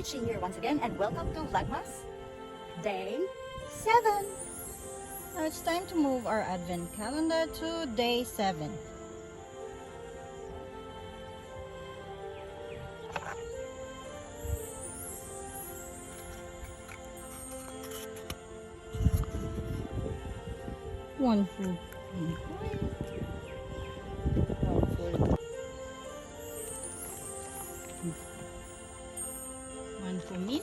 Cheche here once again, and welcome to Vlogmas Day 7. Now it's time to move our advent calendar to day 7. One full. One for me.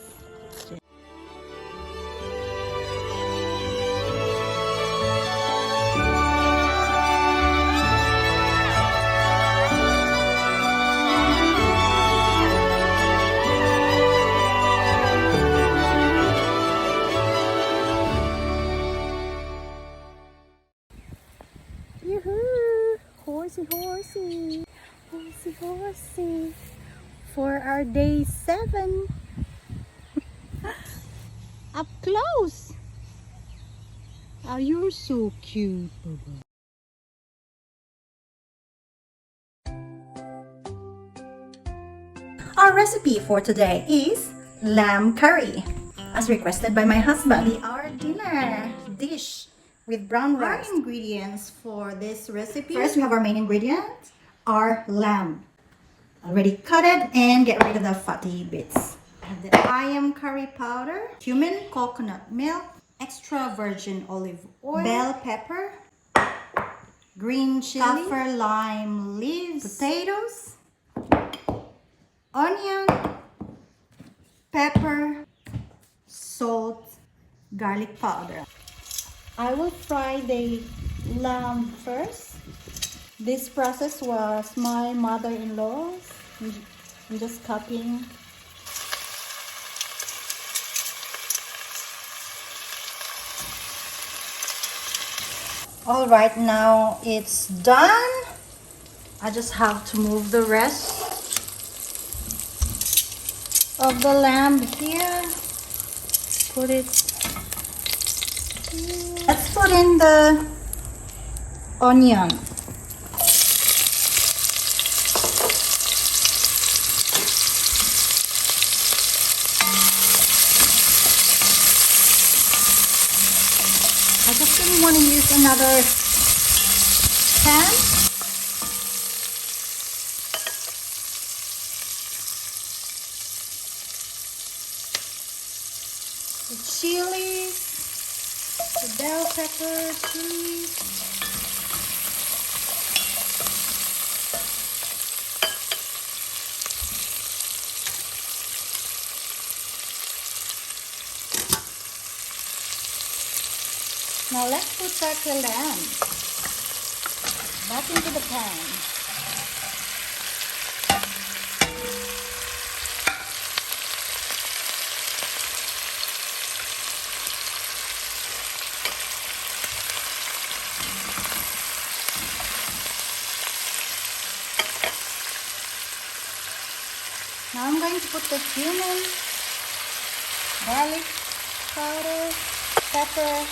Yoo-hoo! Horsey, horsey! Horsey, horsey! For our day 7. Up close. Oh, you're so cute, Baba. Our recipe for today is lamb curry, as requested by my husband. Our dinner dish with brown rice. Our ingredients for this recipe. First, we have our main ingredient, our lamb. Already cut it and get rid of the fatty bits. And the ayam curry powder, cumin, coconut milk, extra virgin olive oil, bell pepper, green chili, kaffir lime leaves, potatoes, onion, pepper, salt, garlic powder. I will fry the lamb first. This process was my mother-in-law's. I'm just copying. All right, now it's done. I just have to move the rest of the lamb here. Put it here. Let's put in the onion. I just didn't want to use another pan. The chili, the bell pepper, cheese. Now let's put back the lamb back into the pan. Now I'm going to put the cumin, garlic powder, pepper,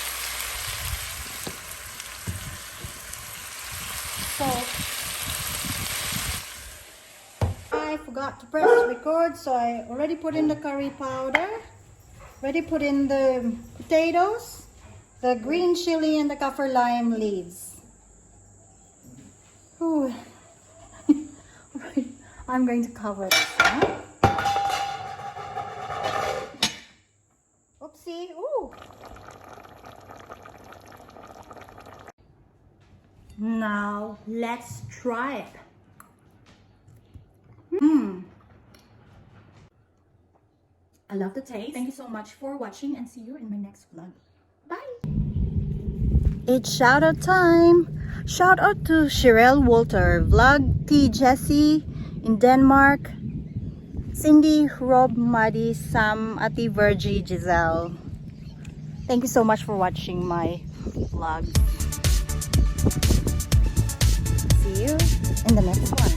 salt. I forgot to press record, so I already put in the curry powder, already put in the potatoes, the green chili, and the kaffir lime leaves. Ooh. Alright, I'm going to cover this now. Oopsie, ooh. Now let's try it. I love the taste. Thank you so much for watching, and see you in my next vlog. Bye! It's shoutout time. Shout out to Cheryl Walter, Vlog T Jessie in Denmark, Cindy, Rob, Maddie, Sam, Ati Virgie, Giselle. Thank you so much for watching my vlog. See you in the next one.